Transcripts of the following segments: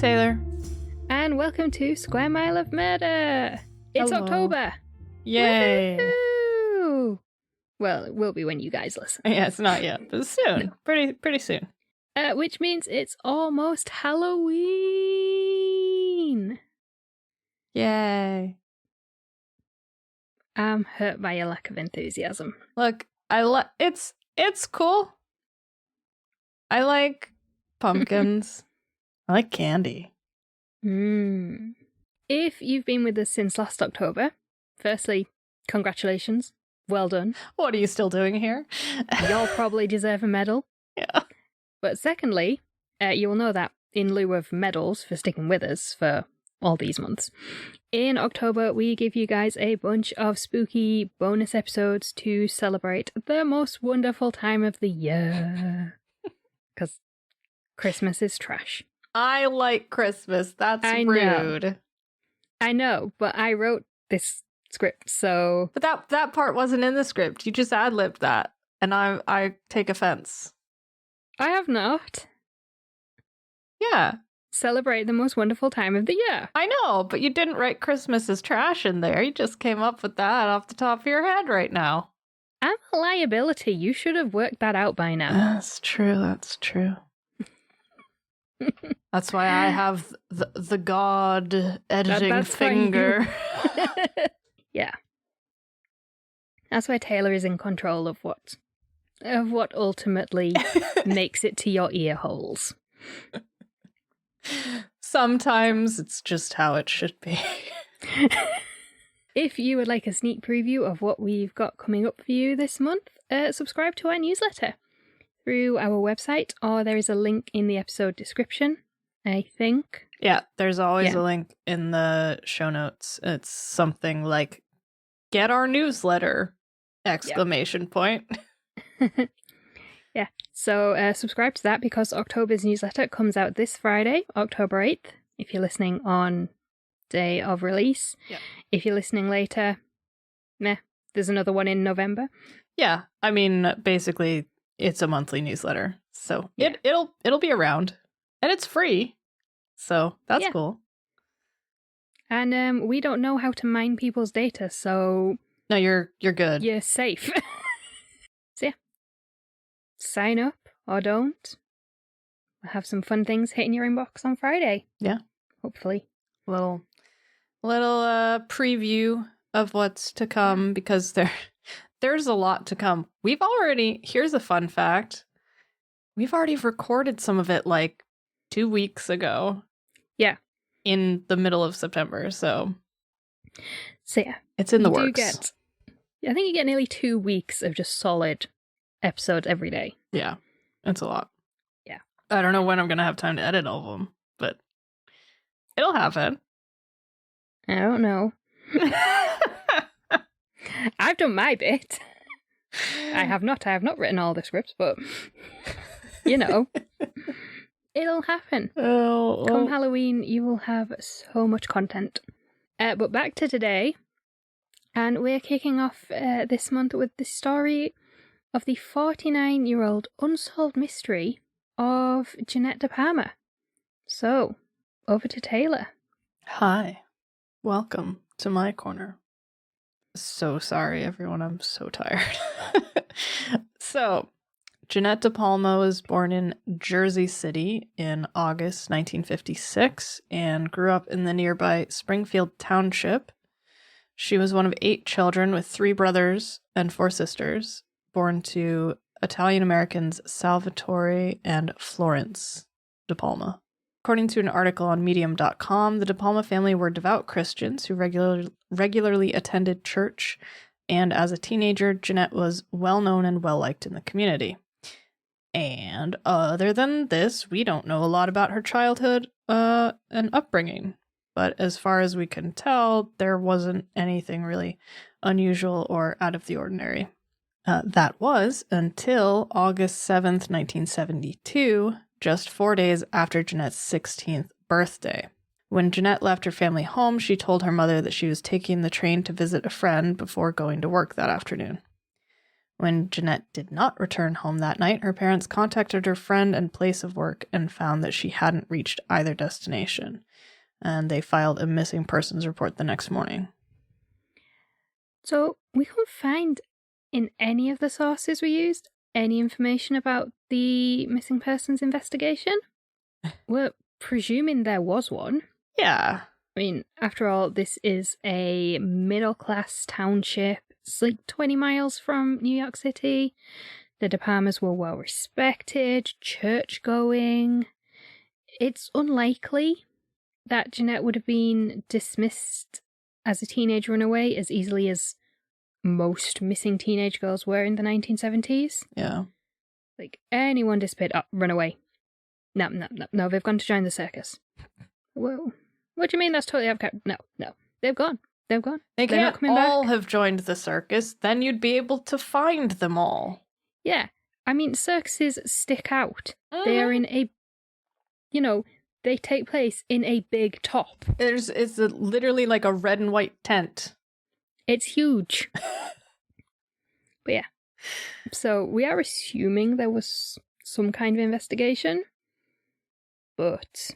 Taylor. And welcome to Square Mile of Murder. It's Hello. October. Yay. Woo-hoo! Well, it will be when you guys listen. Yeah, it's not yet, but soon. No. Pretty soon. Which means it's almost Halloween. Yay. I'm hurt by your lack of enthusiasm. Look, it's cool. I like pumpkins. I like candy. If you've been with us since last October, firstly, congratulations. Well done. What are you still doing here? You'll probably deserve a medal. Yeah. But secondly, you will know that in lieu of medals for sticking with us for all these months, in October we give you guys a bunch of spooky bonus episodes to celebrate the most wonderful time of the year. Because Christmas is trash. I like Christmas. That's rude. I know, but I wrote this script, so... But that part wasn't in the script. You just ad-libbed that, and I take offense. I have not. Yeah. Celebrate the most wonderful time of the year. I know, but you didn't write Christmas as trash in there. You just came up with that off the top of your head right now. I'm a liability. You should have worked that out by now. That's true. That's why I have the god editing finger. Yeah. That's why Taylor is in control of what ultimately makes it to your ear holes. Sometimes it's just how it should be. If you would like a sneak preview of what we've got coming up for you this month, subscribe to our newsletter through our website, or there is a link in the episode description, I think. Yeah, there's always a link in the show notes. It's something like, get our newsletter! ! Yeah, so subscribe to that because October's newsletter comes out this Friday, October 8th, if you're listening on day of release. Yeah. If you're listening later, there's another one in November. Yeah, I mean, basically, it's a monthly newsletter, so it'll be around, and it's free, so that's cool. And we don't know how to mine people's data, so... No, you're good. You're safe. So yeah. Sign up or don't. We'll have some fun things hitting your inbox on Friday. Yeah. Hopefully. Little preview of what's to come, because there's a lot to come. Here's a fun fact. We've already recorded some of it like 2 weeks ago. Yeah. In the middle of September, so yeah. It's in the works. I think you get nearly 2 weeks of just solid episodes every day. Yeah, it's a lot. Yeah. I don't know when I'm going to have time to edit all of them, but it'll happen. I don't know. I've done my bit. I have not written all the scripts, but you know, it'll happen. Oh. Come Halloween, you will have so much content. But back to today, and we're kicking off this month with the story of the 49-year-old unsolved mystery of Jeanette DePalma. So, over to Taylor. Hi. Welcome to my corner. So sorry, everyone. I'm so tired. So, Jeanette DePalma was born in Jersey City in August 1956 and grew up in the nearby Springfield Township. She was one of 8 children with 3 brothers and 4 sisters, born to Italian-Americans Salvatore and Florence DePalma. According to an article on Medium.com, the DePalma family were devout Christians who regularly attended church, and as a teenager, Jeanette was well-known and well-liked in the community. And other than this, we don't know a lot about her childhood and upbringing. But as far as we can tell, there wasn't anything really unusual or out of the ordinary. That was until August 7th, 1972, just 4 days after Jeanette's 16th birthday. When Jeanette left her family home, she told her mother that she was taking the train to visit a friend before going to work that afternoon. When Jeanette did not return home that night, her parents contacted her friend and place of work and found that she hadn't reached either destination. And they filed a missing persons report the next morning. So we couldn't find in any of the sources we used any information about the missing persons investigation. We're presuming there was one. Yeah. I mean, after all, this is a middle-class township. It's like 20 miles from New York City. The DePalmas were well-respected, church-going. It's unlikely that Jeanette would have been dismissed as a teenage runaway as easily as most missing teenage girls were in the 1970s. Yeah. Like, anyone disappeared, run away. No, they've gone to join the circus. Well, what do you mean that's totally out of No, they've gone. They're can't not coming all back. have joined the circus, then you'd be able to find them all. Yeah, I mean, circuses stick out. They are in a, they take place in a big top. It's literally like a red and white tent. It's huge. But yeah, so we are assuming there was some kind of investigation, but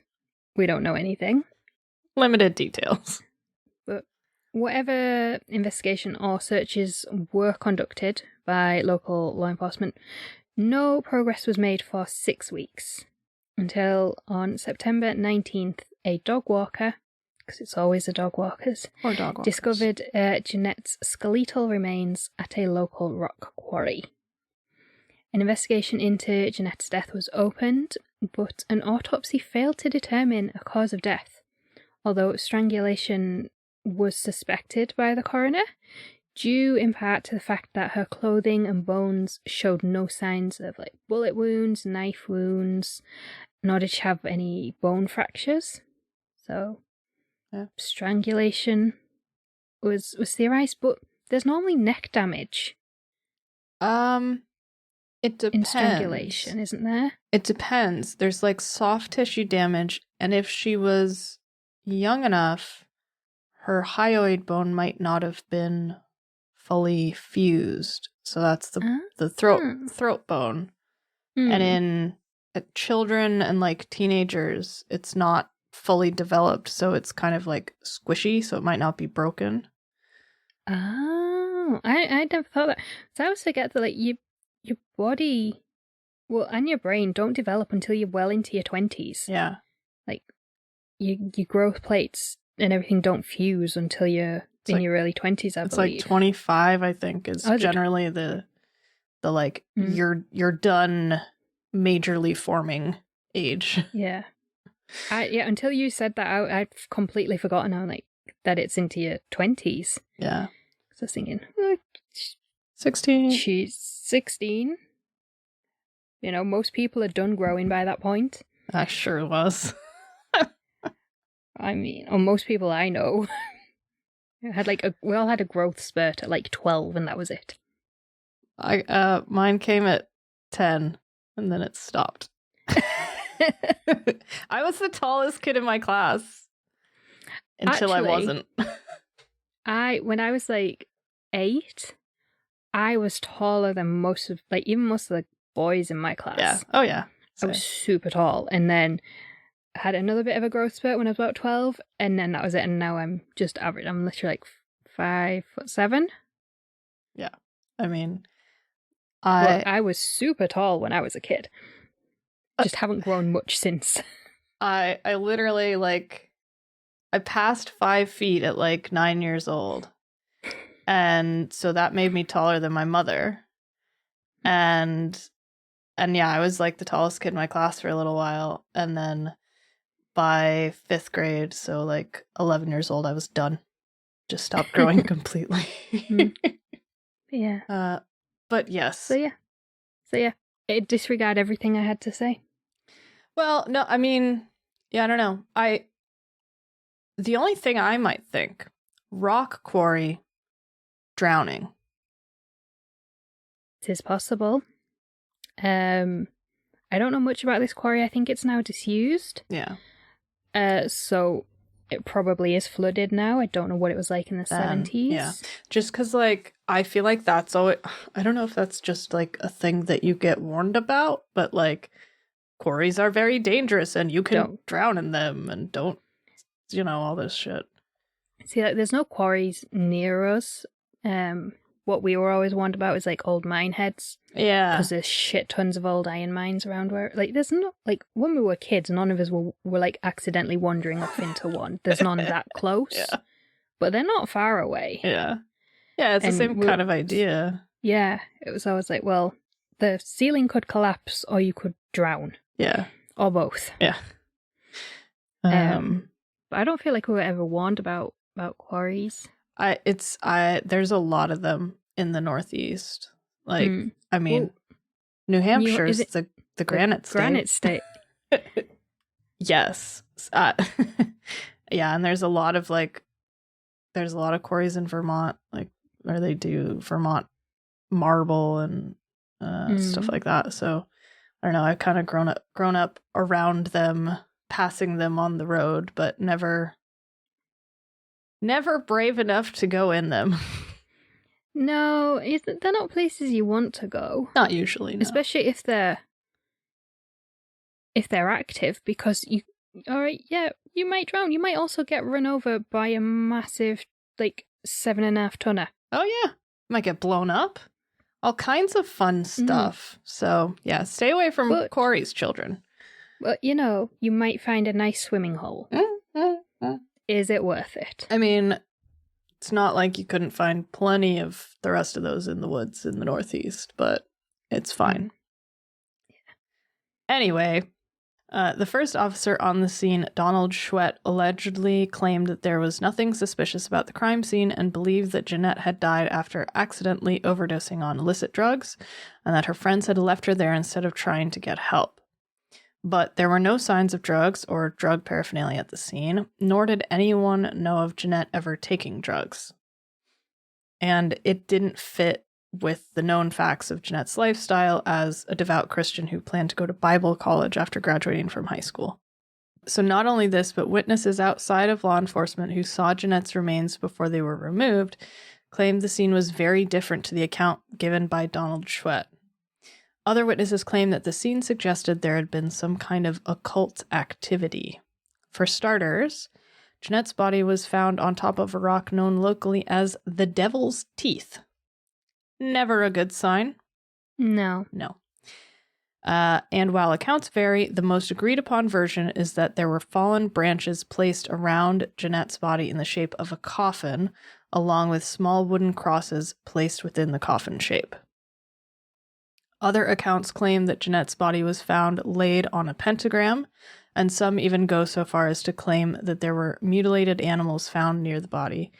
we don't know anything. Limited details. But whatever investigation or searches were conducted by local law enforcement, no progress was made for 6 weeks. Until on September 19th, a dog walker, because it's always the dog walkers, discovered Jeanette's skeletal remains at a local rock quarry. An investigation into Jeanette's death was opened, but an autopsy failed to determine a cause of death, although strangulation was suspected by the coroner, due in part to the fact that her clothing and bones showed no signs of bullet wounds, knife wounds, nor did she have any bone fractures. So, strangulation was theorized, but there's normally neck damage. It depends. In strangulation, isn't there? It depends. There's soft tissue damage, and if she was young enough, her hyoid bone might not have been fully fused. So that's the throat bone. And in children and teenagers, it's not fully developed, so it's kind of squishy, so it might not be broken. Oh, I never thought that. So I always forget that your body, and your brain don't develop until you're well into your 20s. Yeah. Your growth plates and everything don't fuse until you're in your early 20s, I believe. It's 25, I think, is generally the you're done majorly forming age. Yeah. Until you said that, I've completely forgotten that it's into your 20s. Yeah. So I was thinking, 16. She's 16. Most people are done growing by that point. I sure was. I mean, most people I know had we all had a growth spurt at 12, and that was it. Mine came at 10, and then it stopped. I was the tallest kid in my class until I wasn't. When I was 8, I was taller than most of the boys in my class. Yeah. Oh yeah. I was super tall, and then had another bit of a growth spurt when I was about 12, and then that was it. And now I'm just average. I'm literally 5'7". Yeah. I mean, I was super tall when I was a kid. Just haven't grown much since. I literally I passed 5 feet at 9 years old. And so that made me taller than my mother. And yeah, I was the tallest kid in my class for a little while. And then by 5th grade, so 11 years old, I was done. Just stopped growing completely. Yeah. But yes. So yeah. It disregard everything I had to say. Well, no, I mean, yeah, I don't know. The only thing I might think, rock quarry, drowning. It is possible. I don't know much about this quarry. I think it's now disused. Yeah. So it probably is flooded now. I don't know what it was like in the 70s. Yeah. Just because, like, I feel like that's always... I don't know if that's just, like, a thing that you get warned about, but, like, quarries are very dangerous and you can drown in them and don't, you know, all this shit. See, like, there's no quarries near us. What we were always warned about is, like, old mine heads. Yeah. Because there's shit tons of old iron mines around where, like, there's not, like, when we were kids, none of us were like, accidentally wandering off into one. There's none that close. Yeah. But they're not far away. Yeah. Yeah, it's the same kind of idea. Yeah. It was always like, well, the ceiling could collapse or you could drown. Yeah. Or both. Yeah. But I don't feel like we were ever warned about quarries. There's a lot of them in the Northeast. Like, I mean, New Hampshire's the granite state. Granite state. Yes. Yeah, and there's a lot of quarries in Vermont, like where they do Vermont marble and stuff like that. So I don't know. I've kind of grown up around them, passing them on the road, but never brave enough to go in them. No, they're not places you want to go. Not usually, no. Especially if they're active, because you might drown. You might also get run over by a massive, like, 7.5 tonner. Oh yeah, might get blown up. All kinds of fun stuff. So yeah, stay away from quarries, children. But you know, you might find a nice swimming hole. Is it worth it? I mean, it's not like you couldn't find plenty of the rest of those in the woods in the Northeast, but it's fine. Yeah. Anyway, the first officer on the scene, Donald Schwett, allegedly claimed that there was nothing suspicious about the crime scene and believed that Jeanette had died after accidentally overdosing on illicit drugs and that her friends had left her there instead of trying to get help. But there were no signs of drugs or drug paraphernalia at the scene, nor did anyone know of Jeanette ever taking drugs. And it didn't fit with the known facts of Jeanette's lifestyle as a devout Christian who planned to go to Bible college after graduating from high school. So not only this, but witnesses outside of law enforcement who saw Jeanette's remains before they were removed claimed the scene was very different to the account given by Donald Schwett. Other witnesses claim that the scene suggested there had been some kind of occult activity. For starters, Jeanette's body was found on top of a rock known locally as the Devil's Teeth. Never a good sign. No. And while accounts vary, the most agreed upon version is that there were fallen branches placed around Jeanette's body in the shape of a coffin, along with small wooden crosses placed within the coffin shape. Other accounts claim that Jeanette's body was found laid on a pentagram, and some even go so far as to claim that there were mutilated animals found near the body,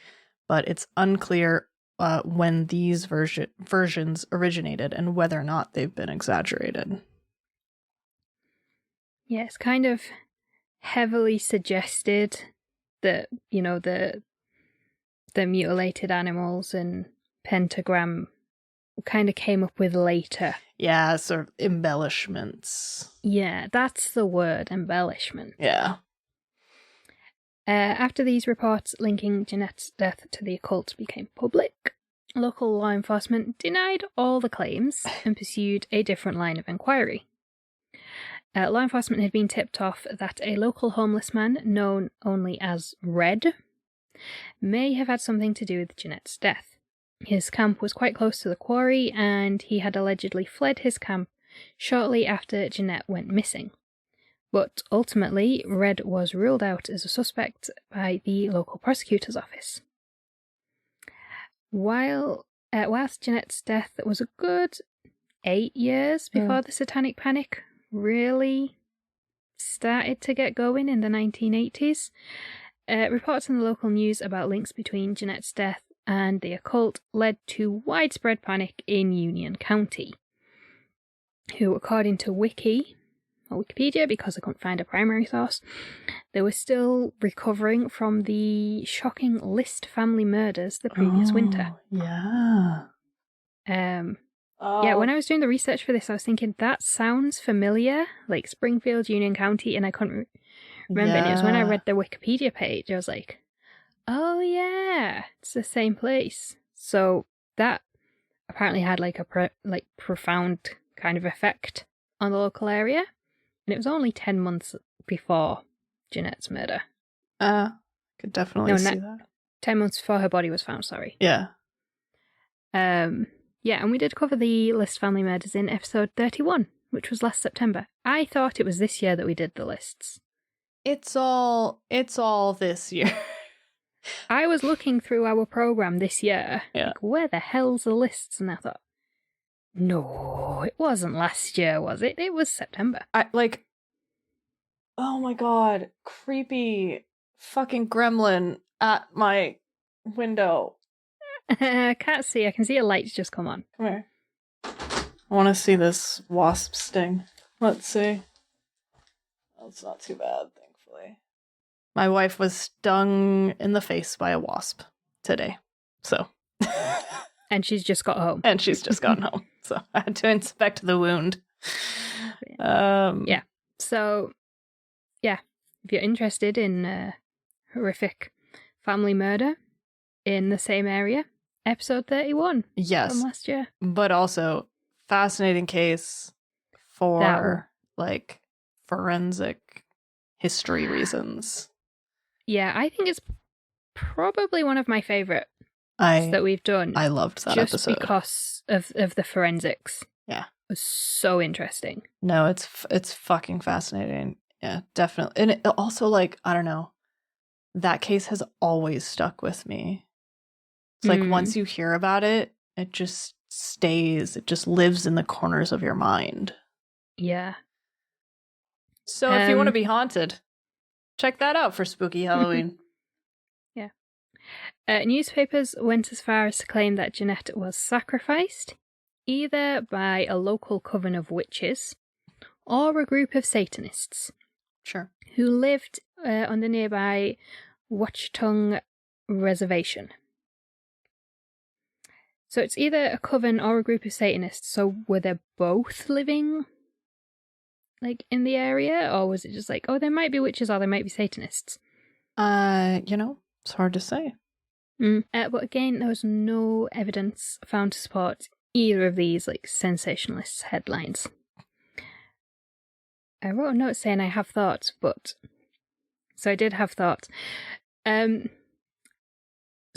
but it's unclear when these versions originated and whether or not they've been exaggerated. Yeah, it's kind of heavily suggested that, you know, the mutilated animals and pentagram kind of came up with later. Yeah, sort of embellishments. Yeah, that's the word, embellishment. Yeah. After these reports linking Jeanette's death to the occult became public, local law enforcement denied all the claims and pursued a different line of inquiry. Law enforcement had been tipped off that a local homeless man, known only as Red, may have had something to do with Jeanette's death. His camp was quite close to the quarry, and he had allegedly fled his camp shortly after Jeanette went missing. But ultimately, Red was ruled out as a suspect by the local prosecutor's office. Whilst Jeanette's death was a good 8 years before the Satanic Panic really started to get going in the 1980s, reports in the local news about links between Jeanette's death and the occult led to widespread panic in Union County, who, according to Wikipedia, because I couldn't find a primary source, they were still recovering from the shocking List family murders the previous winter. Yeah. Yeah, when I was doing the research for this, I was thinking, that sounds familiar, like Springfield, Union County, and I couldn't remember, and it was when I Yeah. read the Wikipedia page, I was like, oh yeah, it's the same place. So that apparently had like a profound kind of effect on the local area, and it was only 10 months before Jeanette's murder. Could definitely see that. 10 months before her body was found, sorry. Yeah. Yeah, and we did cover the list family murders in episode 31, which was last September. I thought it was this year that we did the lists. It's all this year. I was looking through our program this year, Yeah. like, where the hell's the lists? And I thought, no, it wasn't last year, was it? It was September. Oh my god, creepy fucking gremlin at my window. I can't see. I can see a light's just come on. Come here. I want to see this wasp sting. Let's see. Oh, it's not too bad, thankfully. My wife was stung in the face by a wasp today. So. And she's just got home. And she's just gotten home. So I had to inspect the wound. Yeah. So, yeah. If you're interested in horrific family murder in the same area, episode 31 yes, from last year. But also, fascinating case for, like, forensic history reasons. Yeah, I think it's probably one of my favourite that we've done. I loved that just episode. Because of the forensics. Yeah. It was so interesting. No, it's fucking fascinating. Yeah, definitely. And it also, like, I don't know, that case has always stuck with me. It's like once you hear about it, it just stays. It just lives in the corners of your mind. Yeah. So if you want to be haunted, check that out for spooky Halloween. Yeah. Newspapers went as far as to claim that Jeanette was sacrificed, either by a local coven of witches or a group of Satanists. Sure. Who lived on the nearby Watchtongue Reservation. So it's either a coven or a group of Satanists. So were they both living, like, in the area? Or was it just like, oh, there might be witches or there might be Satanists? It's hard to say. But again, there was no evidence found to support either of these, like, sensationalist headlines. I wrote a note saying I have thoughts, but... So I did have thoughts.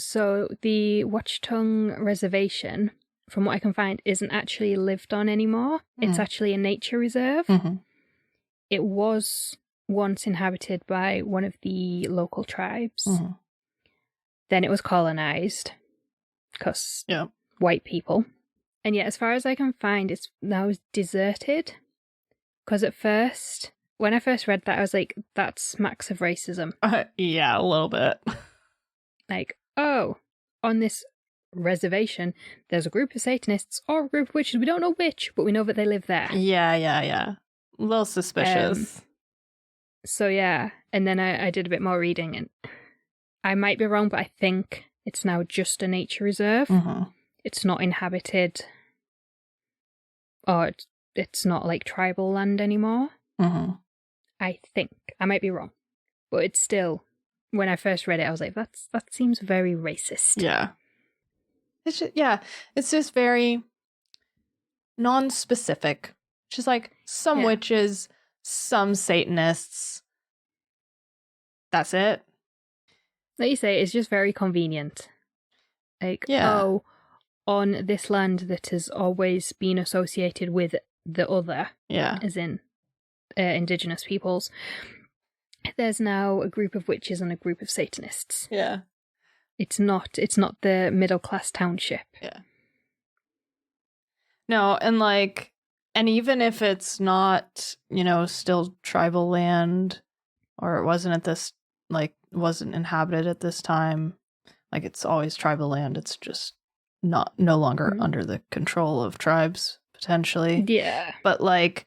So the Watchtongue Reservation, from what I can find, isn't actually lived on anymore. It's actually a nature reserve. Mm-hmm. It was once inhabited by one of the local tribes. Mm-hmm. Then it was colonized because white people. And yet, as far as I can find, it's now deserted. Because at first, when I first read that, I was like, that smacks of racism. Yeah, a little bit. Like, oh, on this reservation, there's a group of Satanists or a group of witches. We don't know which, but we know that they live there. Yeah. A little suspicious. So, yeah. And then I did a bit more reading, and I might be wrong, but I think it's now just a nature reserve. Mm-hmm. It's not inhabited, or it's not like tribal land anymore. Mm-hmm. I think. I might be wrong. But it's still, when I first read it, I was like, that seems very racist. Yeah. It's just very non-specific. Just like some witches, some Satanists. That's it. Like you say, it's just very convenient. Like, oh, on this land that has always been associated with the other, as in indigenous peoples, there's now a group of witches and a group of Satanists. Yeah. It's not the middle-class township. Yeah. No, and even if it's not, still tribal land, or it wasn't inhabited at this time, like, it's always tribal land, it's just no longer under the control of tribes, potentially. Yeah. But, like...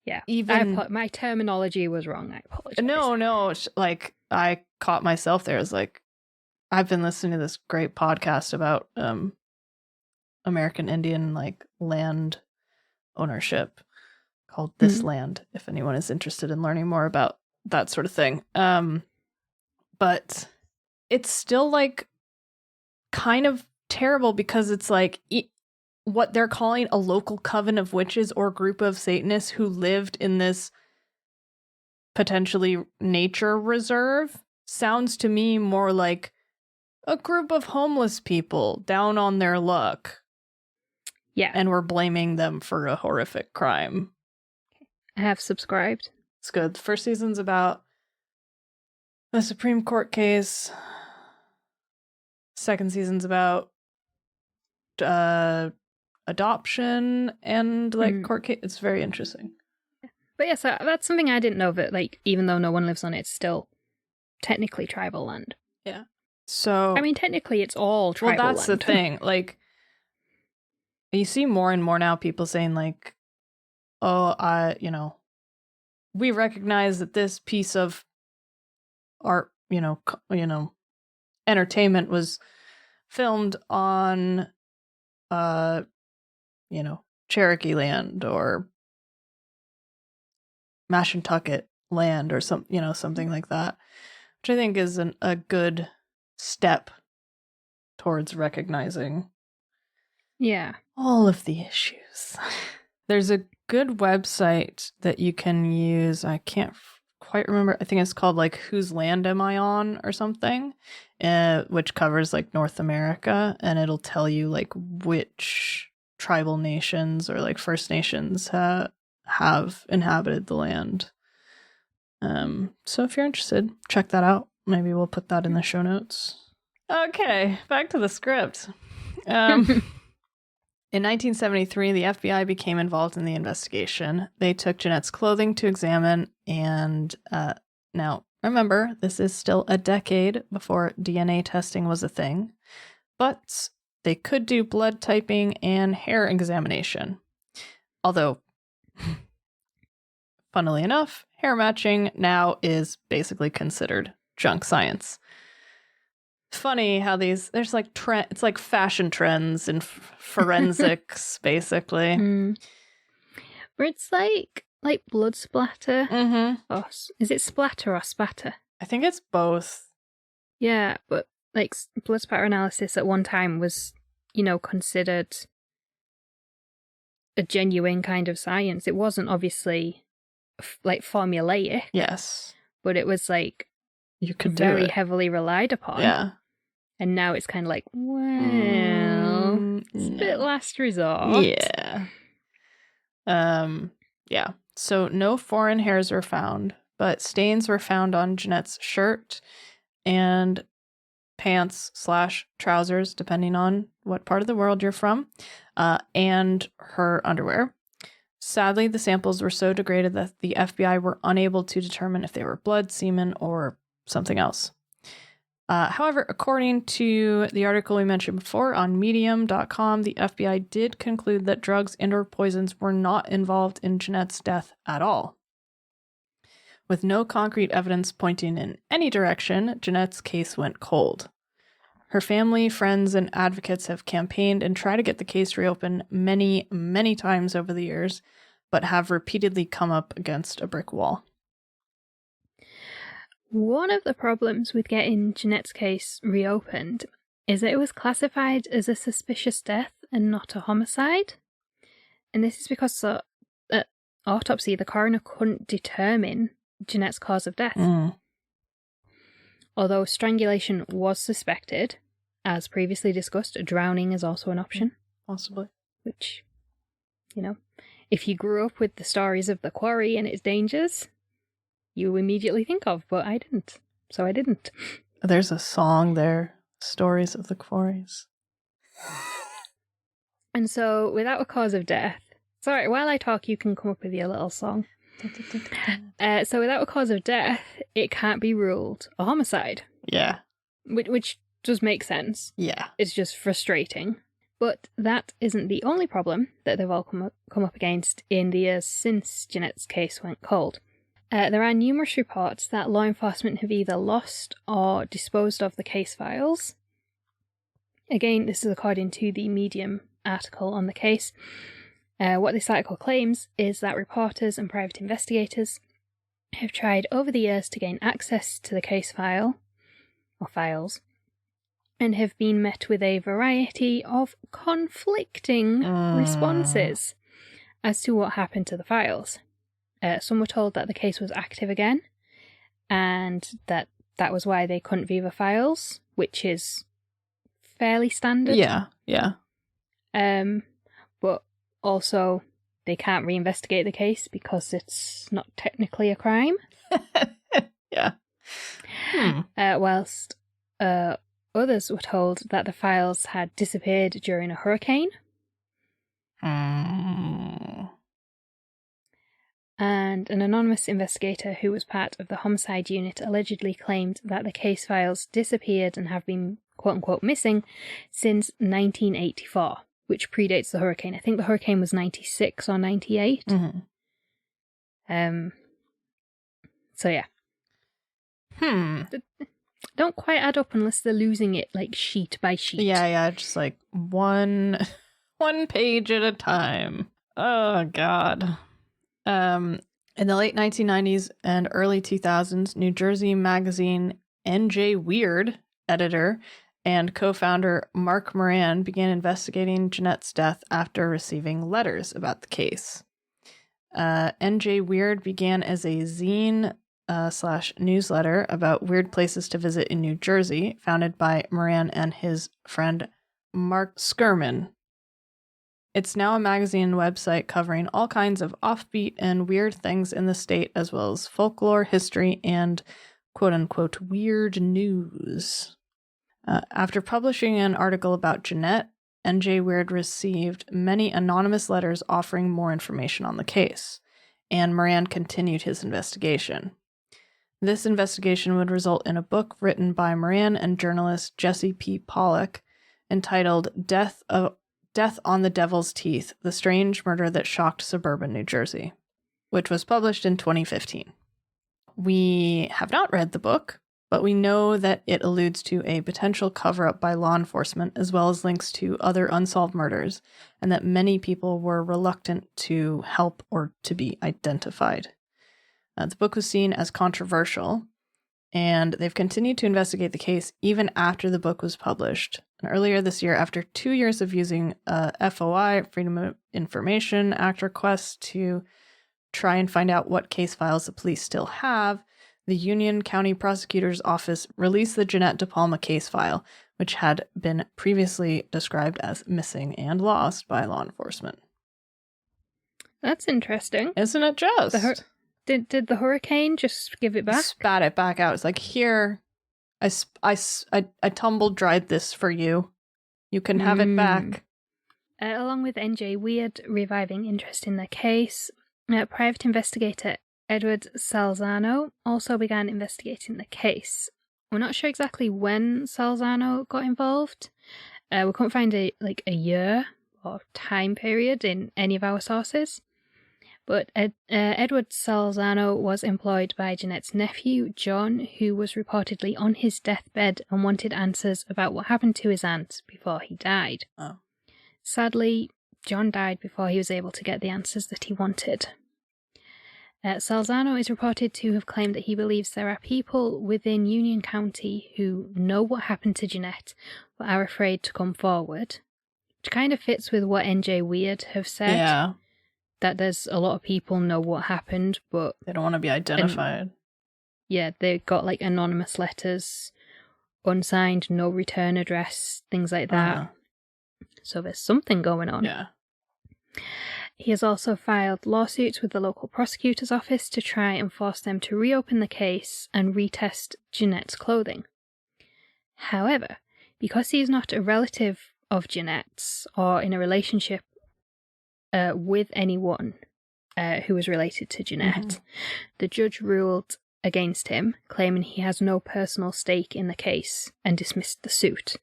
Yeah, even my terminology was wrong. I apologize. No, like, I caught myself there. It's like, I've been listening to this great podcast about American Indian, like, land ownership called This Land, if anyone is interested in learning more about that sort of thing. But it's still like kind of terrible because it's like what they're calling a local coven of witches or group of Satanists who lived in this potentially nature reserve sounds to me more like a group of homeless people down on their luck. Yeah. And we're blaming them for a horrific crime. I have subscribed. It's good. The first season's about a Supreme Court case. Second season's about adoption and like court case. It's very interesting. But yeah, so that's something I didn't know, that like even though no one lives on it, it's still technically tribal land. Yeah. So I mean, technically it's all tribal land. Well, that's the thing. Like, you see more and more now people saying like, oh, we recognize that this piece of art, entertainment was filmed on, Cherokee land or Mashantucket land or something like that, which I think is a good step towards recognizing all of the issues. There's a good website that you can use. I can't quite remember. I think it's called like Whose Land Am I On or something, which covers like North America, and it'll tell you like which tribal nations or like First Nations have inhabited the land. So if you're interested, check that out. Maybe we'll put that in the show notes. Okay, back to the script. In 1973, the FBI became involved in the investigation. They took Jeanette's clothing to examine, and now, remember, this is still a decade before DNA testing was a thing, but they could do blood typing and hair examination. Although, funnily enough, hair matching now is basically considered junk science. Funny how there's like it's like fashion trends in forensics, basically. Where it's like blood splatter. Mm-hmm. Is it splatter or spatter? I think it's both. Yeah, but like blood splatter analysis at one time was, considered a genuine kind of science. It wasn't obviously like formulaic. Yes. But it was like you could very heavily relied upon. Yeah. And now it's kind of like, well, it's a bit last resort. Yeah. Yeah. So no foreign hairs were found, but stains were found on Jeanette's shirt and pants/trousers, depending on what part of the world you're from, and her underwear. Sadly, the samples were so degraded that the FBI were unable to determine if they were blood, semen, or something else. However, according to the article we mentioned before on medium.com, the FBI did conclude that drugs and/or poisons were not involved in Jeanette's death at all. With no concrete evidence pointing in any direction, Jeanette's case went cold. Her family, friends, and advocates have campaigned and tried to get the case reopened many, many times over the years, but have repeatedly come up against a brick wall. One of the problems with getting Jeanette's case reopened is that it was classified as a suspicious death and not a homicide. And this is because at autopsy, the coroner couldn't determine Jeanette's cause of death. Although strangulation was suspected, as previously discussed, drowning is also an option. Possibly. Which, if you grew up with the stories of the quarry and its dangers, you immediately think of, but I didn't. So I didn't. There's a song there, Stories of the Quarries. And so, without a cause of death... Sorry, while I talk, you can come up with your little song. So without a cause of death, it can't be ruled a homicide. Yeah. Which does make sense. Yeah. It's just frustrating. But that isn't the only problem that they've all come up against in the years since Jeanette's case went cold. There are numerous reports that law enforcement have either lost or disposed of the case files. Again, this is according to the Medium article on the case. What this article claims is that reporters and private investigators have tried over the years to gain access to the case file, or files, and have been met with a variety of conflicting responses as to what happened to the files. Some were told that the case was active again, and that was why they couldn't view the files, which is fairly standard. Yeah. But also, they can't reinvestigate the case because it's not technically a crime. Yeah. Whilst others were told that the files had disappeared during a hurricane. And an anonymous investigator who was part of the homicide unit allegedly claimed that the case files disappeared and have been quote-unquote missing since 1984, which predates the hurricane. I think the hurricane was 96 or 98. So yeah. Don't quite add up unless they're losing it like sheet by sheet. Yeah, just like one page at a time. Oh God. In the late 1990s and early 2000s, New Jersey magazine NJ Weird editor and co-founder Mark Moran began investigating Jeanette's death after receiving letters about the case. NJ Weird began as a zine / newsletter about weird places to visit in New Jersey, founded by Moran and his friend Mark Skirman. It's now a magazine and website covering all kinds of offbeat and weird things in the state, as well as folklore, history, and quote-unquote weird news. After publishing an article about Jeanette, NJ Weird received many anonymous letters offering more information on the case, and Moran continued his investigation. This investigation would result in a book written by Moran and journalist Jesse P. Pollock entitled Death on the Devil's Teeth, The Strange Murder That Shocked Suburban New Jersey, which was published in 2015. We have not read the book, but we know that it alludes to a potential cover-up by law enforcement, as well as links to other unsolved murders, and that many people were reluctant to help or to be identified. The book was seen as controversial, and they've continued to investigate the case even after the book was published. And earlier this year, after 2 years of using FOI, Freedom of Information Act requests to try and find out what case files the police still have, the Union County Prosecutor's Office released the Jeanette DePalma case file, which had been previously described as missing and lost by law enforcement. That's interesting. Isn't it just? Did the hurricane just give it back? Spat it back out. It's like, here, I tumble dried this for you. You can have it back. Along with NJ Weird reviving interest in the case, private investigator Edward Salzano also began investigating the case. We're not sure exactly when Salzano got involved. We couldn't find a year or time period in any of our sources. But Edward Salzano was employed by Jeanette's nephew, John, who was reportedly on his deathbed and wanted answers about what happened to his aunt before he died. Oh. Sadly, John died before he was able to get the answers that he wanted. Salzano is reported to have claimed that he believes there are people within Union County who know what happened to Jeanette but are afraid to come forward, which kind of fits with what NJ Weird have said. Yeah. That there's a lot of people know what happened, but they don't want to be identified. Yeah, they got like anonymous letters, unsigned, no return address, things like that. So there's something going on. Yeah. He has also filed lawsuits with the local prosecutor's office to try and force them to reopen the case and retest Jeanette's clothing. However, because he is not a relative of Jeanette's or in a relationship with anyone who was related to Jeanette, the judge ruled against him, claiming he has no personal stake in the case, and dismissed the suit.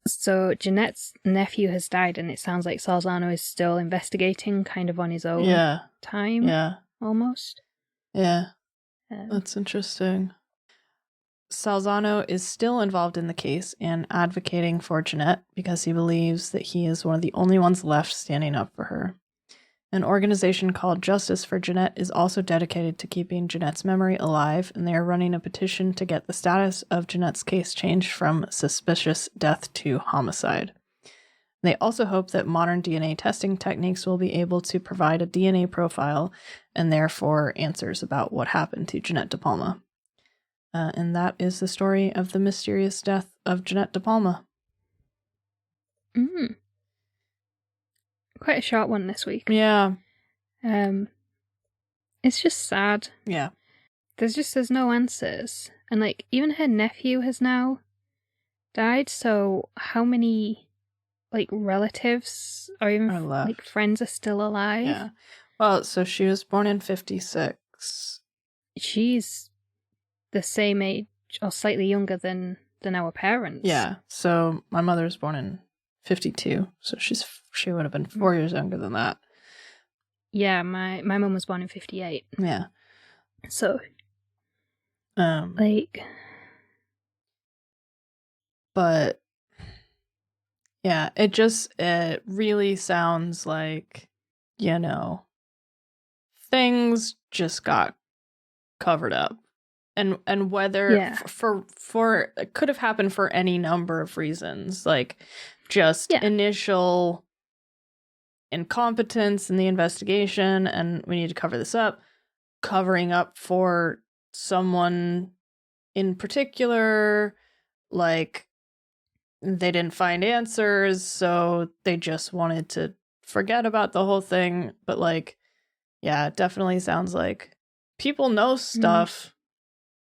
So Jeanette's nephew has died, and it sounds like Salzano is still investigating kind of on his own time. Yeah. Almost. Yeah. That's interesting. Salzano is still involved in the case and advocating for Jeanette because he believes that he is one of the only ones left standing up for her. An organization called Justice for Jeanette is also dedicated to keeping Jeanette's memory alive, and they are running a petition to get the status of Jeanette's case changed from suspicious death to homicide. They also hope that modern DNA testing techniques will be able to provide a DNA profile and therefore answers about what happened to Jeanette DePalma. And that is the story of the mysterious death of Jeanette DePalma. Quite a short one this week. Yeah. It's just sad. Yeah. There's no answers. And like even her nephew has now died, so how many like relatives or even like friends are still alive? Yeah. Well, so she was born in 56. She's the same age or slightly younger than our parents. Yeah. So my mother was born in 52, so she would have been 4 years younger than that. Yeah, my mum was born in 58. Yeah. So but yeah, it really sounds like, you know, things just got covered up. And whether for it could have happened for any number of reasons, like just initial incompetence in the investigation, and we need to cover this up, covering up for someone in particular, like they didn't find answers, so they just wanted to forget about the whole thing. But like, yeah, it definitely sounds like people know stuff,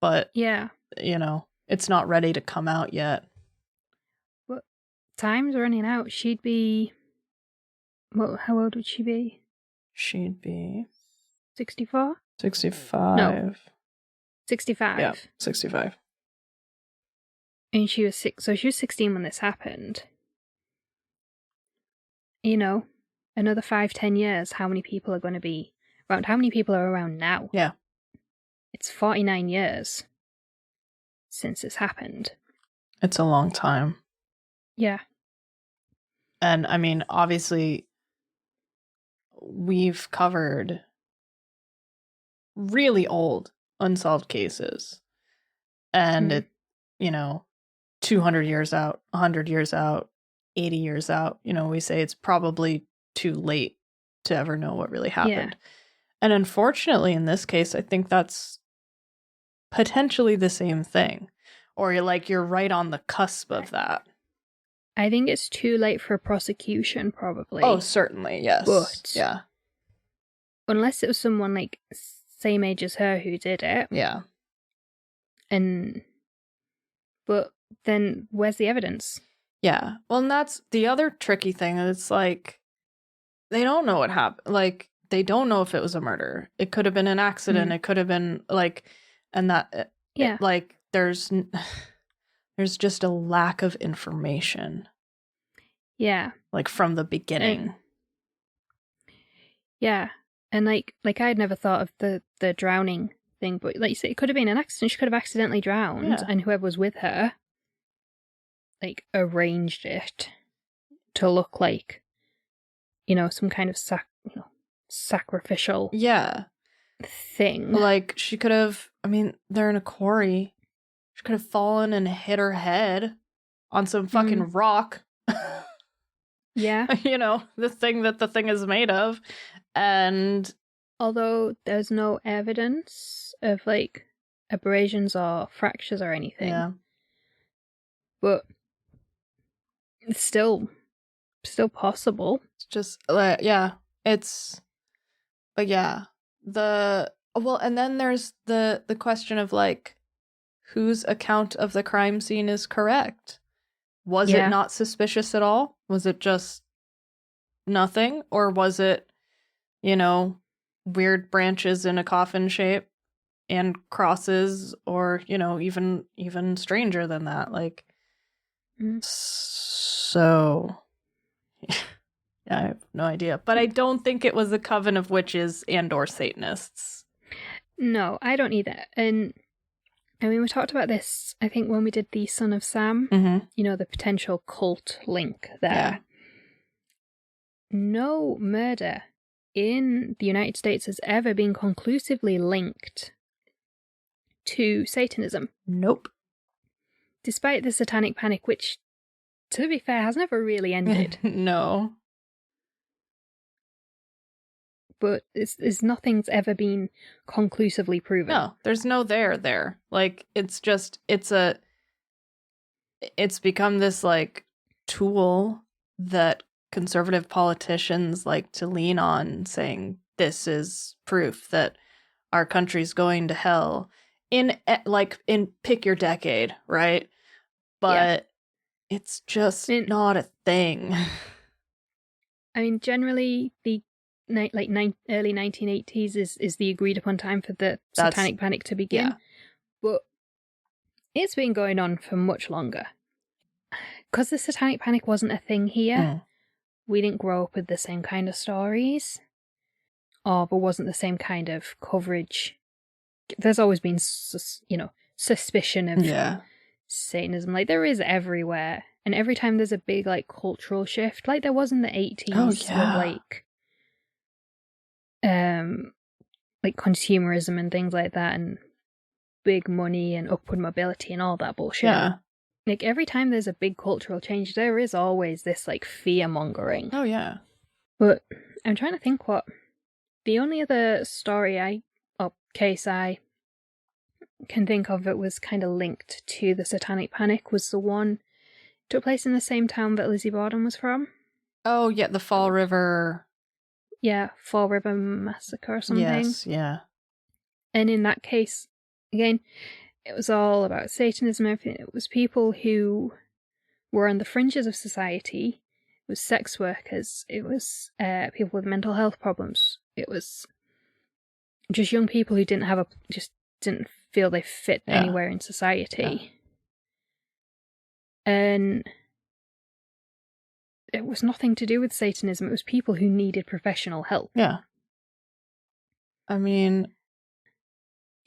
but you know, it's not ready to come out yet. Well, time's running out. She'd be, well, how old would she be? She'd be 64? 65. No. 65. Yeah, 65. And she was 6, so she was 16 when this happened. You know, another 5-10 years, how many people are going to be around? How many people are around now? Yeah. It's 49 years since this happened. It's a long time. Yeah. And I mean, obviously, we've covered really old unsolved cases. And it, you know, 200 years out, 100 years out, 80 years out, you know, we say it's probably too late to ever know what really happened. Yeah. And unfortunately, in this case, I think that's potentially the same thing. Or you're right on the cusp of that. I think it's too late for a prosecution, probably. Oh, certainly, yes. But yeah. Unless it was someone like same age as her who did it. Yeah. But then where's the evidence? Yeah. Well, and that's the other tricky thing. It's like, they don't know what happened. Like, they don't know if it was a murder. It could have been an accident. It could have been like, and that, like, there's just a lack of information. Yeah. Like, from the beginning. Yeah. And like I had never thought of the drowning thing, but like you say, it could have been an accident. She could have accidentally drowned, and whoever was with her, like, arranged it to look like, you know, some kind of sacrificial thing. Like, she could have, I mean, they're in a quarry. She could have fallen and hit her head on some fucking rock. Yeah. You know, the thing that the thing is made of. And although there's no evidence of like abrasions or fractures or anything. Yeah. But it's still possible. It's just but yeah. And then there's the question of like, whose account of the crime scene is correct? Was it not suspicious at all? Was it just nothing? Or was it, you know, weird branches in a coffin shape and crosses, or, you know, even stranger than that? Like, so yeah, I have no idea. But I don't think it was a coven of witches and or Satanists. No, I don't either. And I mean, we talked about this, I think, when we did the Son of Sam, you know, the potential cult link there. Yeah. No murder in the United States has ever been conclusively linked to Satanism. Nope. Despite the Satanic Panic, which, to be fair, has never really ended. No. But nothing's ever been conclusively proven. No, there's no there. Like, it's become this, like, tool that conservative politicians like to lean on, saying this is proof that our country's going to hell in pick your decade, right? But it's just not a thing. I mean, generally, the early 1980s is the agreed upon time for the Satanic Panic to begin. Yeah. But it's been going on for much longer. Because the Satanic Panic wasn't a thing here, we didn't grow up with the same kind of stories, or there wasn't the same kind of coverage. There's always been, suspicion of Satanism. Like, there is everywhere. And every time there's a big, like, cultural shift, like there was in the 80s with, like consumerism and things like that, and big money and upward mobility and all that bullshit. Yeah. Like, every time there's a big cultural change, there is always this, like, fear-mongering. Oh, yeah. But I'm trying to think what... The only other case I can think of that was kind of linked to the Satanic Panic was the one took place in the same town that Lizzie Borden was from. Oh, yeah, the Fall River... Yeah, Fall River Massacre or something. Yes, yeah. And in that case, again, it was all about Satanism and everything. It was people who were on the fringes of society. It was sex workers. It was people with mental health problems. It was just young people who just didn't feel they fit anywhere in society. Yeah. And it was nothing to do with Satanism. It was people who needed professional help. Yeah. I mean,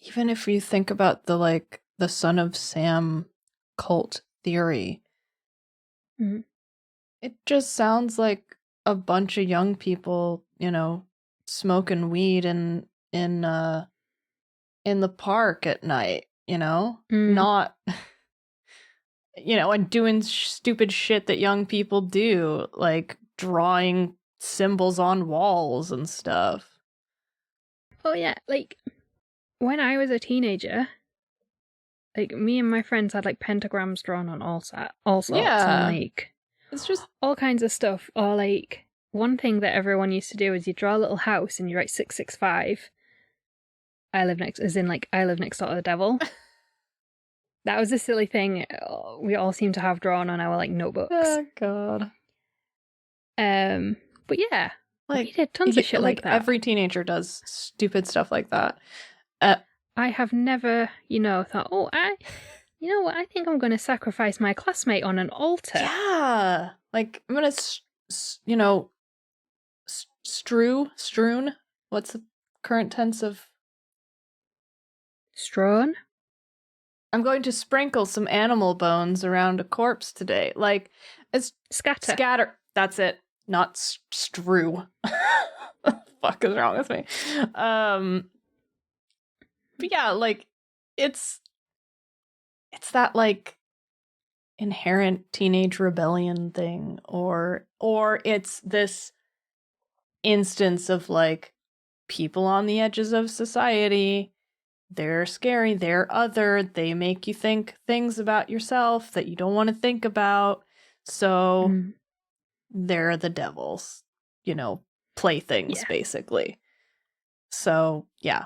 even if you think about the Son of Sam cult theory, it just sounds like a bunch of young people, smoking weed in the park at night, not, and doing stupid shit that young people do, like drawing symbols on walls and stuff. Oh yeah, like when I was a teenager, like me and my friends had like pentagrams drawn on all sorts, and like it's just all kinds of stuff. Or like one thing that everyone used to do is you draw a little house and you write 665. I live next door to the devil. That was a silly thing we all seem to have drawn on our like notebooks. Oh God. But yeah, like we did tons of shit like that. Every teenager does stupid stuff like that. I have never, thought, I think I'm going to sacrifice my classmate on an altar. Yeah, like I'm going to, strewn. What's the current tense of strewn? I'm going to sprinkle some animal bones around a corpse today. Like, it's scatter. That's it. Not strew. What the fuck is wrong with me? But yeah, like, it's that, like, inherent teenage rebellion thing, or it's this instance of, like, people on the edges of society. They're scary, they're other, they make you think things about yourself that you don't want to think about, so they're the devil's, playthings, basically. So, yeah.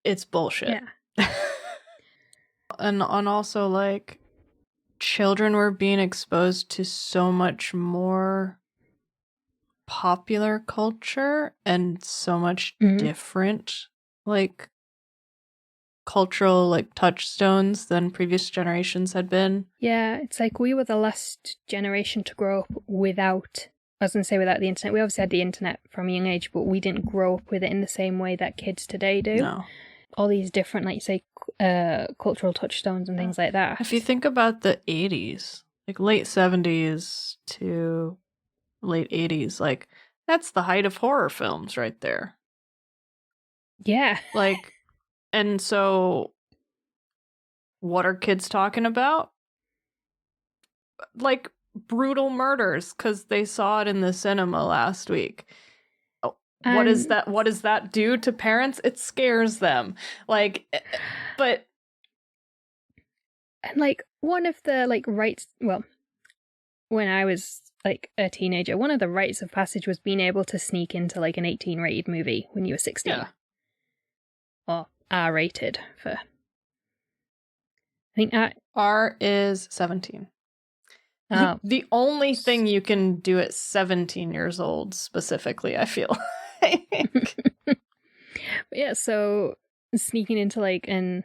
It's bullshit. Yeah. and also, like, children were being exposed to so much more popular culture and so much different, like, cultural, like, touchstones than previous generations had been. Yeah, it's like we were the last generation to grow up without the internet. We obviously had the internet from a young age, but we didn't grow up with it in the same way that kids today do. No. All these different, like you say, cultural touchstones and things like that. If you think about the 80s, like late 70s to late 80s, like That's the height of horror films right there. Yeah. Like, and so what are kids talking about? Like brutal murders because they saw it in the cinema last week. What does that do to parents? It scares them. Like, but and like one of the like rights, well, when I was like a teenager, one of the rites of passage was being able to sneak into like an 18 rated movie when you were 16. Yeah. Or R rated for, I think R is 17. Oh. The only thing you can do at 17 years old specifically, I feel like. Yeah, so sneaking into like I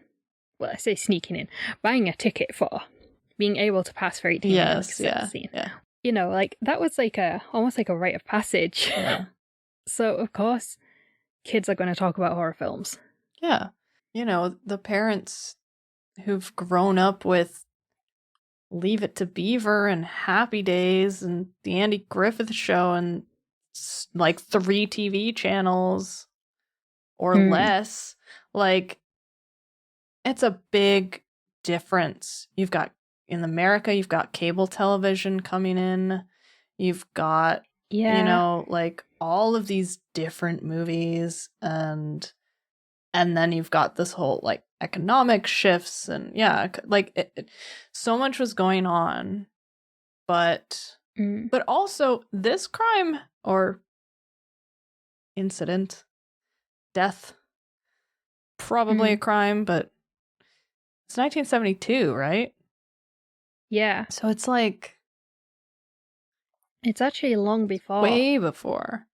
say sneaking in, buying a ticket for being able to pass for 18. Yes, like 17. Yeah. You know, like that was like almost like a rite of passage. Yeah. So of course, kids are going to talk about horror films. Yeah. You know, the parents who've grown up with Leave It to Beaver and Happy Days and the Andy Griffith Show and like 3 TV channels or less, like it's a big difference. You've got in America, you've got cable television coming in. You've got, you know, like all of these different movies and then you've got this whole like economic shifts and like so much was going on, but also this crime or incident, death, probably a crime, but it's 1972, right? Yeah. So it's like it's actually long before, way before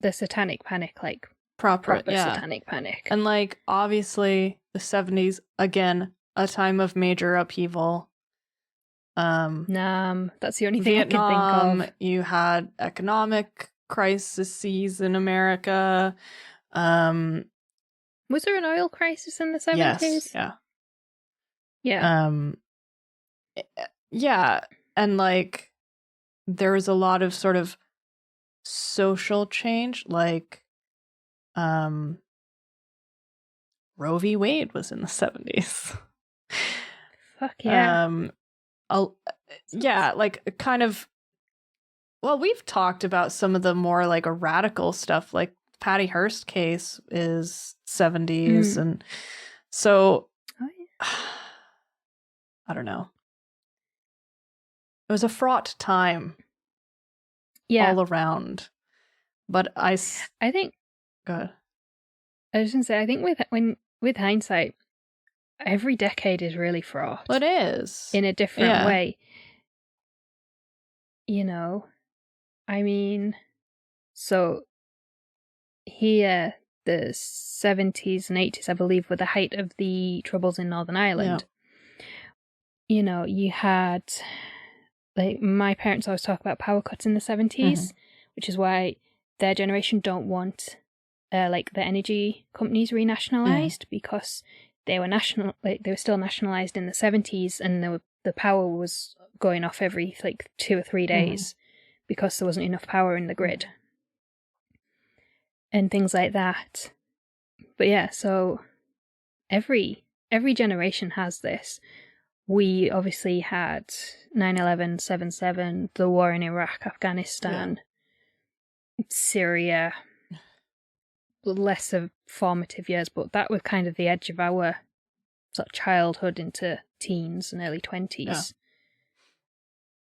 the Satanic Panic, like proper Satanic Panic. And like obviously the 70s, again, a time of major upheaval. That's the only thing Vietnam, I can think of. You had economic crises in America. Was there an oil crisis in the 70s? Yes, yeah. Yeah. Yeah, and like there was a lot of sort of social change, like Roe v. Wade was in the 70s. Fuck yeah. Yeah, like kind of, well, we've talked about some of the more like radical stuff, like Patty Hearst case is 70s. And so I don't know. It was a fraught time all around. But I think, go ahead. I was going to say, I think with hindsight, every decade is really fraught. It is. In a different way. You know, I mean, so here, the 70s and 80s, I believe, were the height of the troubles in Northern Ireland. Yeah. You know, you had, like, my parents always talk about power cuts in the 70s, which is why their generation don't want, like, the energy companies renationalized, because they were still nationalized in the 70s, and the power was going off every like 2 or 3 days because there wasn't enough power in the grid and things like that. But yeah, so every generation has this. We obviously had 9/11, 7/7, the war in Iraq, Afghanistan, Syria, less of formative years, but that was kind of the edge of our sort of childhood into teens and early 20s.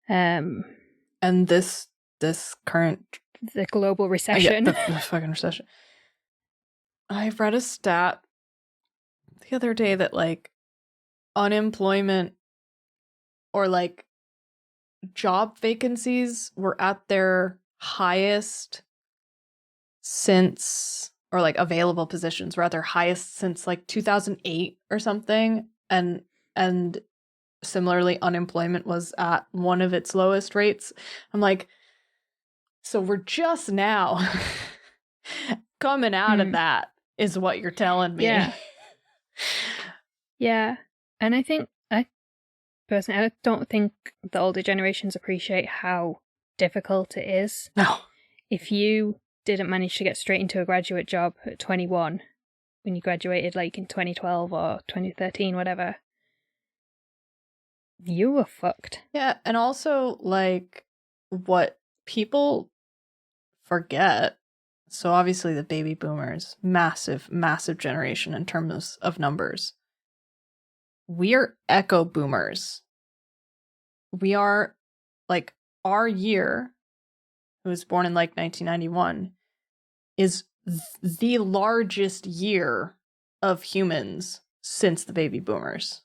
And this current, the global recession, the fucking recession. I read a stat the other day that like unemployment or like job vacancies were at their highest since, or like available positions were at their highest since like 2008 or something, and similarly unemployment was at one of its lowest rates. I'm like, so we're just now coming out of that is what you're telling me. Yeah. And I think, personally, I don't think the older generations appreciate how difficult it is. No. if you didn't manage to get straight into a graduate job at 21 when you graduated like in 2012 or 2013, whatever, you were fucked. Yeah, and also, like, what people forget, so obviously the baby boomers, massive generation in terms of numbers. We are echo boomers. We are, like, our year, who was born in like 1991, is the largest year of humans since the baby boomers.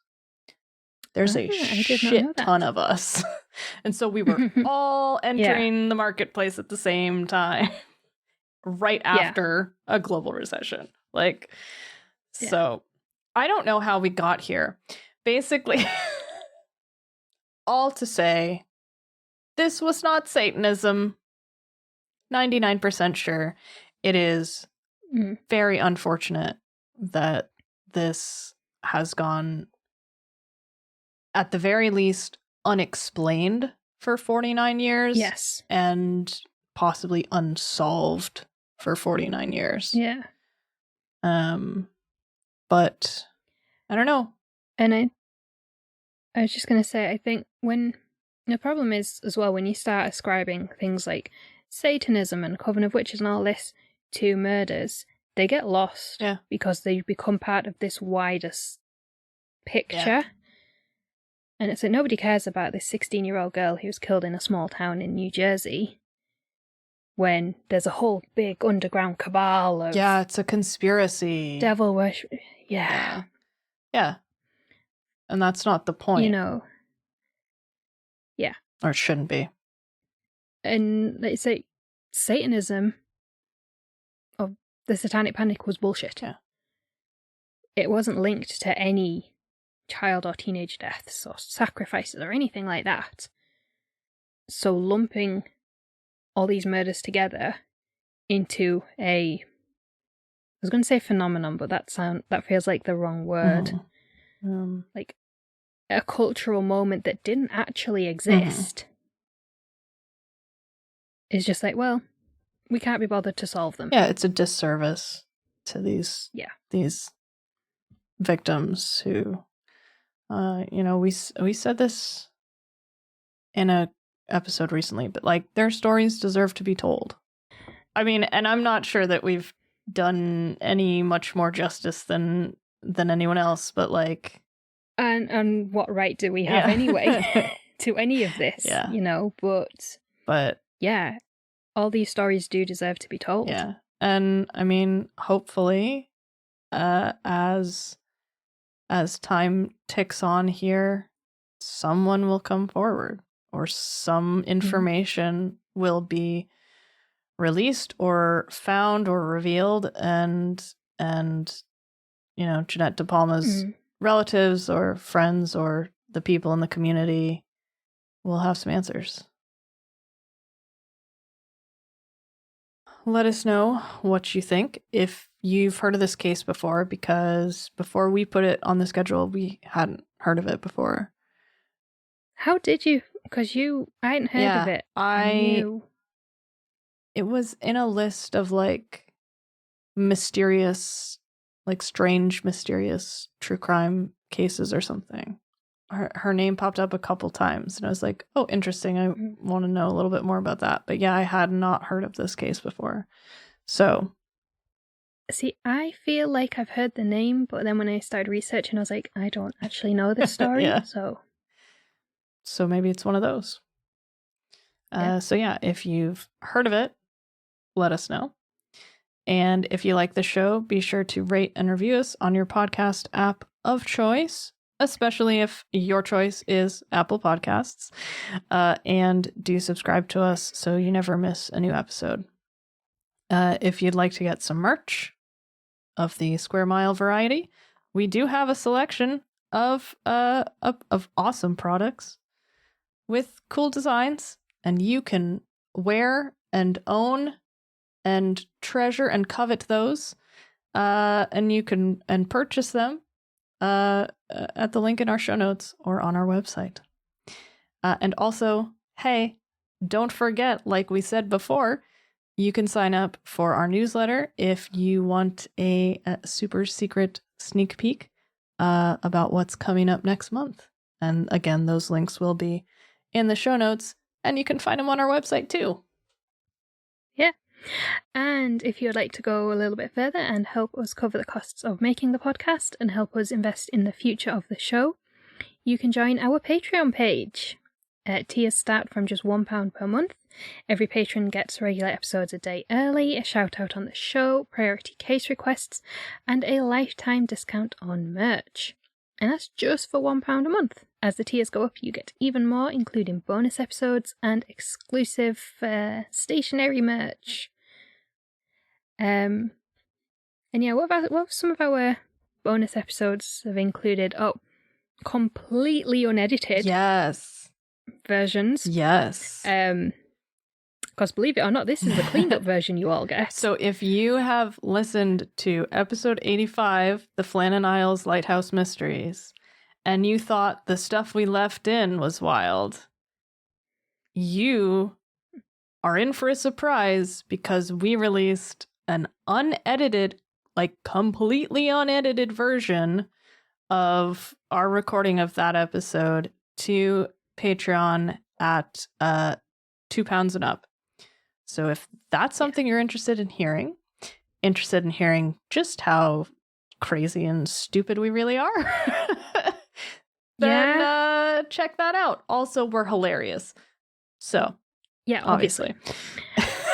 There's a shit ton of us. And so we were all entering the marketplace at the same time, right after a global recession. Like, so I don't know how we got here. Basically, all to say, this was not Satanism. 99% sure. It is very unfortunate that this has gone, at the very least, unexplained for 49 years. Yes. And possibly unsolved for 49 years. Yeah. But I don't know. And I was just going to say, I think when the problem is as well, when you start ascribing things like Satanism and Coven of Witches and all this to murders, they get lost because they become part of this wider picture. Yeah. And it's like nobody cares about this 16-year-old girl who was killed in a small town in New Jersey when there's a whole big underground cabal of... Yeah, it's a conspiracy. Devil worship. Yeah. Yeah. And that's not the point. You know. Yeah. Or it shouldn't be. And they say Satanism of the Satanic Panic was bullshit. Yeah. It wasn't linked to any child or teenage deaths or sacrifices or anything like that. So lumping all these murders together into I was going to say phenomenon, but that feels like the wrong word. Like a cultural moment that didn't actually exist. Is just like, well, we can't be bothered to solve them. Yeah, it's a disservice to these victims who, we said this in a episode recently, but like their stories deserve to be told. I mean, and I'm not sure that we've done any much more justice than anyone else, but like, and what right do we have anyway to any of this? Yeah. But yeah, all these stories do deserve to be told. Yeah. And I mean, hopefully, as time ticks on here, someone will come forward or some information will be released or found or revealed, and Jeanette DePalma's relatives or friends or the people in the community will have some answers. Let us know what you think if you've heard of this case before, because before we put it on the schedule, we hadn't heard of it before. How did you? Because I hadn't heard of it. It was in a list of like mysterious, like strange, mysterious true crime cases or something. Her name popped up a couple times and I was like, oh, interesting. I want to know a little bit more about that. But yeah, I had not heard of this case before. So. See, I feel like I've heard the name, but then when I started researching, I was like, I don't actually know this story. So maybe it's one of those. So yeah, if you've heard of it, let us know. And if you like the show, be sure to rate and review us on your podcast app of choice, especially if your choice is Apple Podcasts. And do subscribe to us so you never miss a new episode. If you'd like to get some merch of the Square Mile variety, we do have a selection of awesome products with cool designs, and you can wear and own and treasure and covet those, and you can purchase them at the link in our show notes or on our website. And also, hey, don't forget, like we said before, you can sign up for our newsletter if you want a super secret sneak peek about what's coming up next month. And again, those links will be in the show notes, and you can find them on our website too. Yeah. And if you'd like to go a little bit further and help us cover the costs of making the podcast and help us invest in the future of the show, you can join our Patreon page. Tiers start from just £1 per month. Every patron gets regular episodes a day early, a shout out on the show, priority case requests, and a lifetime discount on merch. And that's just for £1 a month. As the tiers go up, you get even more, including bonus episodes and exclusive stationery merch. And yeah, what have some of our bonus episodes have included? Oh, completely unedited. Yes. Versions. Yes. Because believe it or not, this is the cleaned up version you all get. So if you have listened to episode 85, The Flannan Isles Lighthouse Mysteries, and you thought the stuff we left in was wild, you are in for a surprise because we released an unedited, like completely unedited version of our recording of that episode to Patreon at £2 and up. So if that's something you're interested in hearing just how crazy and stupid we really are, then check that out. Also, we're hilarious. So yeah, obviously.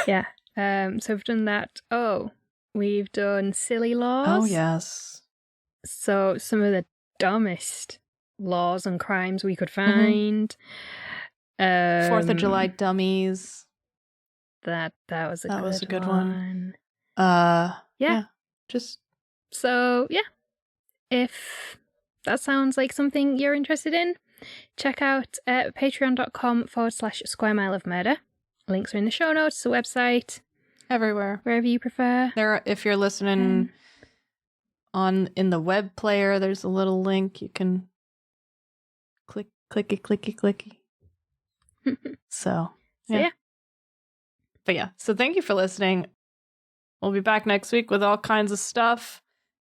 Yeah. So we've done that. Oh, we've done silly laws. Oh, yes. So some of the dumbest laws and crimes we could find. 4th of July dummies. That was a good one. Yeah. Just so yeah. If that sounds like something you're interested in, check out patreon.com/Square Mile of Murder. Links are in the show notes, the website, everywhere, wherever you prefer. If you're listening in the web player, there's a little link you can clicky. So yeah. But yeah, so thank you for listening. We'll be back next week with all kinds of stuff,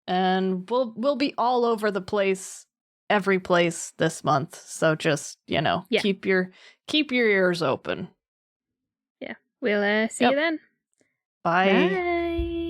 and we'll be all over the place, every place this month. So just, keep your ears open. Yeah. We'll see you then. Bye. Bye.